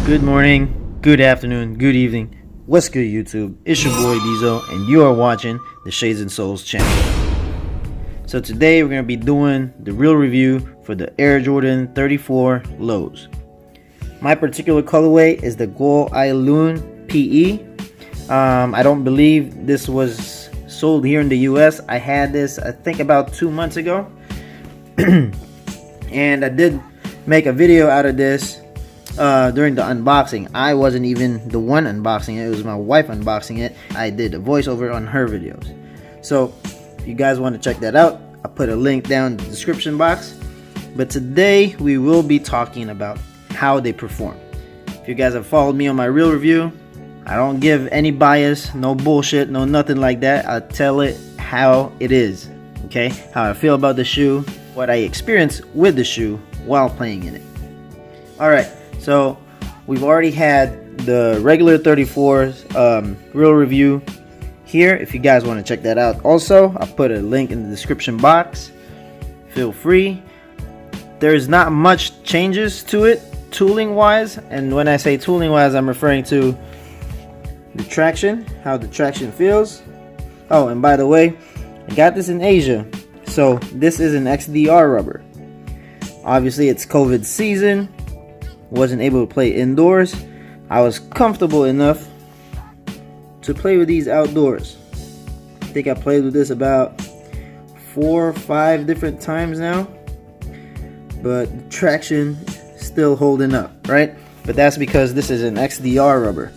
Good morning, good afternoon, good evening. What's good, YouTube? It's your boy Diesel, and you are watching the ShadeSnSoleS channel. So today we're going to be doing the real review for the Air Jordan 34 lows. My particular colorway is the Guo Ailun PE. I don't believe this was sold here in the US. I had this, I think, about 2 months ago. And I did make a video out of this during the unboxing. I wasn't even the one unboxing it. It was my wife unboxing it. I did a voiceover on her videos. So if you guys want to check that out, I'll put a link down in the description box. But today we will be talking about how they perform. If you guys have followed me on my real review, I don't give any bias, no bullshit, no nothing like that. I tell it how it is, okay? How I feel about the shoe, what I experienced with the shoe while playing in it. Alright, so we've already had the regular 34's real review here. If you guys want to check that out, also I'll put a link in the description box. Feel free. There's not much changes to it tooling wise, and when I say tooling wise, I'm referring to the traction, how the traction feels. Oh, and by the way, I got this in Asia, so this is an XDR rubber. Obviously it's COVID season, wasn't able to play indoors. I was comfortable enough to play with these outdoors. I think I played with this about 4 or 5 different times now, but the traction still holding up, right? But that's because this is an XDR rubber.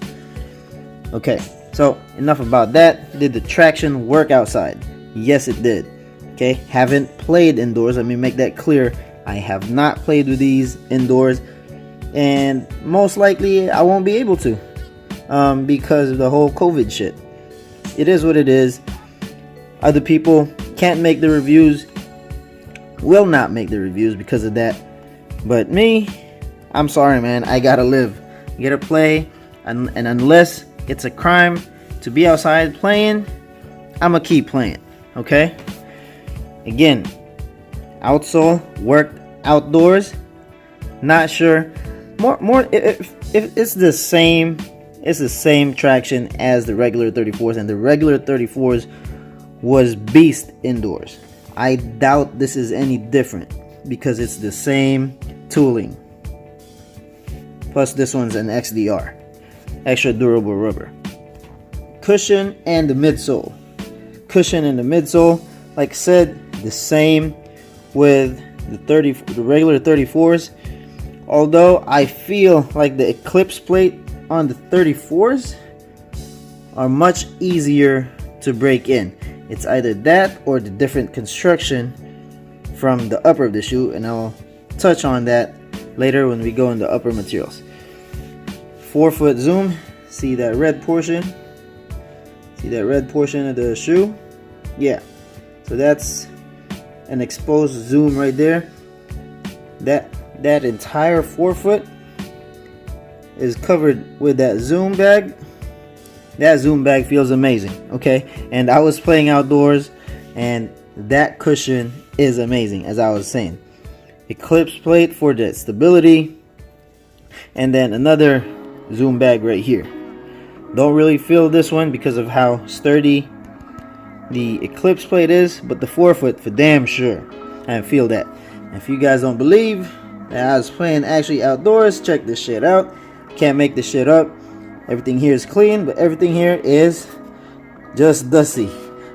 Okay, so enough about that. Did the traction work outside? Yes, it did. Okay, haven't played indoors. Let me make that clear. I have not played with these indoors, and most likely I won't be able to because of the whole COVID shit. It is what it is. Other people can't make the reviews, will not make the reviews because of that. But me, I'm sorry, man. I gotta live, gotta play, and unless it's a crime to be outside playing, I'ma keep playing. Okay. Again, outsole worked outdoors. Not sure. More. If it's the same, it's the same traction as the regular 34s, and the regular 34s was beast indoors. I doubt this is any different because it's the same tooling. Plus, this one's an XDR. Extra durable rubber. Cushion and the midsole. Cushion and the midsole, like I said, the same with the regular 34s. Although I feel like the Eclipse plate on the 34s are much easier to break in. It's either that or the different construction from the upper of the shoe, and I'll touch on that later when we go into upper materials. 4-foot zoom. See that red portion? See that red portion of the shoe? Yeah. So that's an exposed zoom right there. That entire 4-foot is covered with that zoom bag. That zoom bag feels amazing, okay? And I was playing outdoors, and that cushion is amazing, as I was saying. Eclipse plate for the stability, and then another zoom bag right here. Don't really feel this one because of how sturdy the Eclipse plate is, but the 4-foot for damn sure I feel that. And if you guys don't believe that I was playing actually outdoors, check this shit out. Can't make this shit up. Everything here is clean, but everything here is just dusty.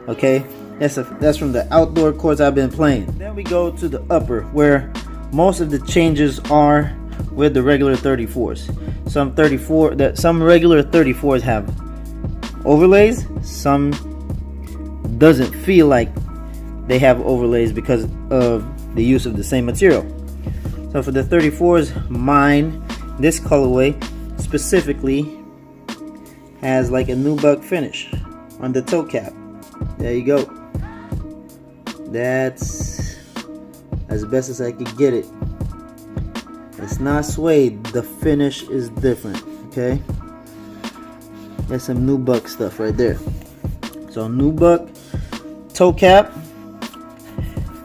Okay, that's from the outdoor courts I've been playing. Then we go to the upper, where most of the changes are with the regular 34s. Some regular 34s have overlays. Some doesn't feel like they have overlays because of the use of the same material. So for the 34s, mine, this colorway specifically has like a nubuck finish on the toe cap. There you go. That's as best as I could get it. It's not suede, the finish is different. Okay, that's some nubuck stuff right there. So nubuck toe cap,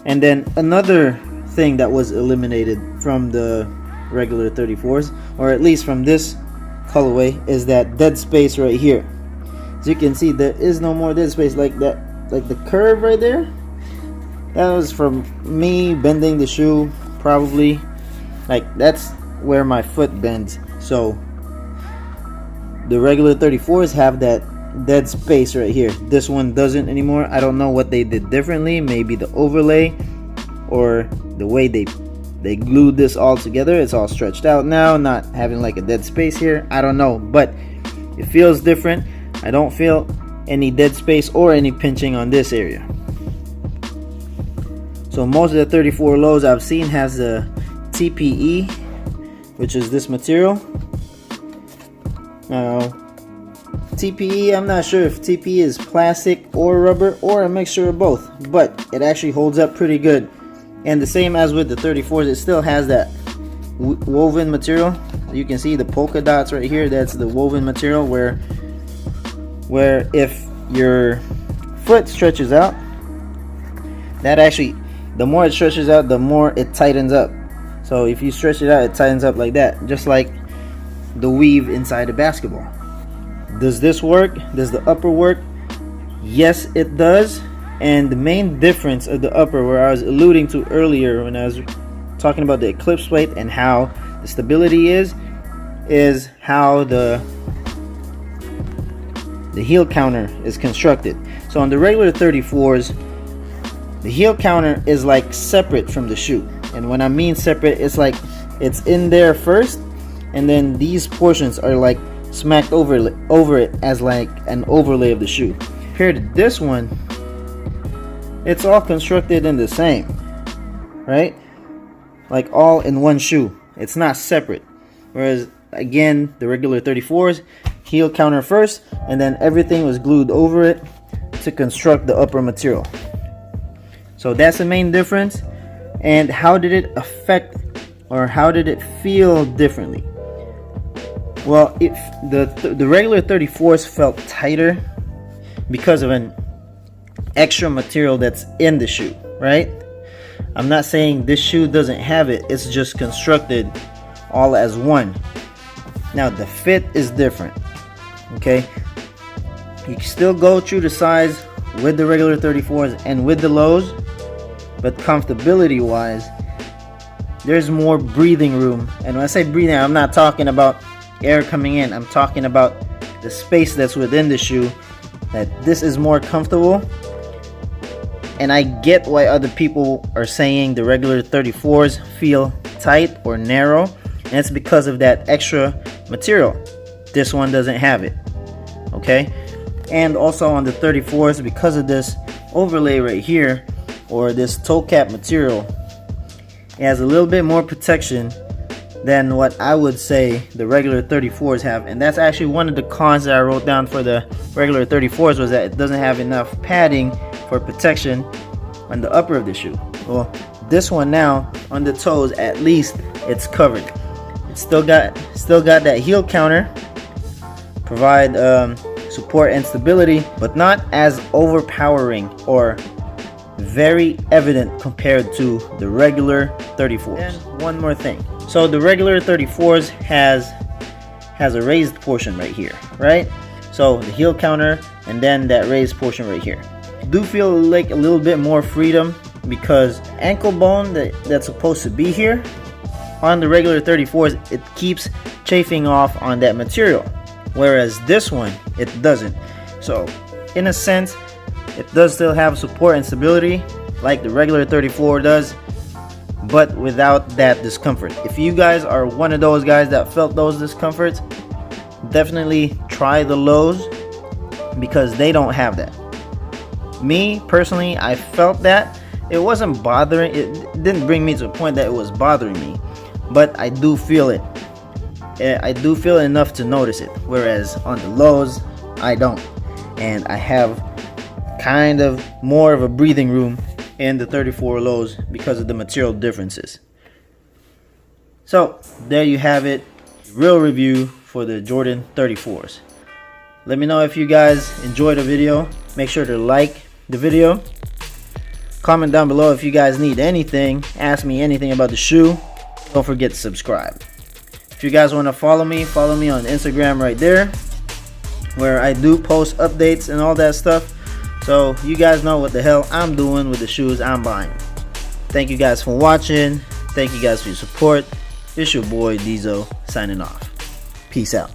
and then another thing that was eliminated from the regular 34s or at least from this colorway, is that dead space right here. As you can see, there is no more dead space like that, like the curve right there. That was from me bending the shoe, probably. Like, that's where my foot bends. So the regular 34s have that dead space right here. This one doesn't anymore. I don't know what they did differently. Maybe the overlay or the way they glued this all together. It's all stretched out now, not having like a dead space here. I don't know, but it feels different. I don't feel any dead space or any pinching on this area. So most of the 34 lows I've seen has the TPE, which is this material. Now TPE, I'm not sure if TPE is plastic or rubber or a mixture of both, but it actually holds up pretty good. And the same as with the 34s, it still has that woven material. You can see the polka dots right here. That's the woven material where if your foot stretches out, that actually, the more it stretches out, the more it tightens up. So if you stretch it out, it tightens up like that, just like the weave inside a basketball. Does this work? Does the upper work? Yes, it does. And the main difference of the upper, where I was alluding to earlier when I was talking about the eclipse plate and how the stability is how the heel counter is constructed. So on the regular 34s, the heel counter is like separate from the shoe. And when I mean separate, it's like it's in there first, and then these portions are like smacked over it as like an overlay of the shoe. Compared to this one, it's all constructed in the same, right? Like all in one shoe. It's not separate. Whereas again, the regular 34s, heel counter first, and then everything was glued over it to construct the upper material. So that's the main difference. And how did it affect, or how did it feel differently? Well, if the regular 34s felt tighter because of an extra material that's in the shoe, right? I'm not saying this shoe doesn't have it, it's just constructed all as one. Now the fit is different, okay? You can still go true to size with the regular 34s and with the lows, but comfortability wise, there's more breathing room. And when I say breathing, I'm not talking about air coming in, I'm talking about the space that's within the shoe, that this is more comfortable. And I get why other people are saying the regular 34s feel tight or narrow, and it's because of that extra material. This one doesn't have it, okay? And also on the 34s, because of this overlay right here, or this toe cap material, it has a little bit more protection than what I would say the regular 34s have. And that's actually one of the cons that I wrote down for the regular 34s, was that it doesn't have enough padding for protection on the upper of the shoe. Well, this one now, on the toes at least, it's covered. It's still got that heel counter, provide support and stability, but not as overpowering or very evident compared to the regular 34s. And one more thing. So the regular 34s has a raised portion right here, right? So the heel counter and then that raised portion right here. I do feel like a little bit more freedom, because ankle bone that's supposed to be here on the regular 34s, it keeps chafing off on that material, whereas this one, it doesn't. So in a sense, it does still have support and stability like the regular 34 does, but without that discomfort. If you guys are one of those guys that felt those discomforts, definitely try the lows, because they don't have that. Me personally, I felt that. It wasn't bothering, it didn't bring me to a point that it was bothering me, but I do feel it. I do feel enough to notice it, whereas on the lows, I don't. And I have kind of more of a breathing room in the 34 lows because of the material differences. So there you have it, real review for the Jordan 34s. Let me know if you guys enjoyed the video. Make sure to like the video. Comment down below if you guys need anything. Ask me anything about the shoe. Don't forget to subscribe. If you guys want to follow me on Instagram right there, where I do post updates and all that stuff. So you guys know what the hell I'm doing with the shoes I'm buying. Thank you guys for watching. Thank you guys for your support. It's your boy Diesel signing off. Peace out.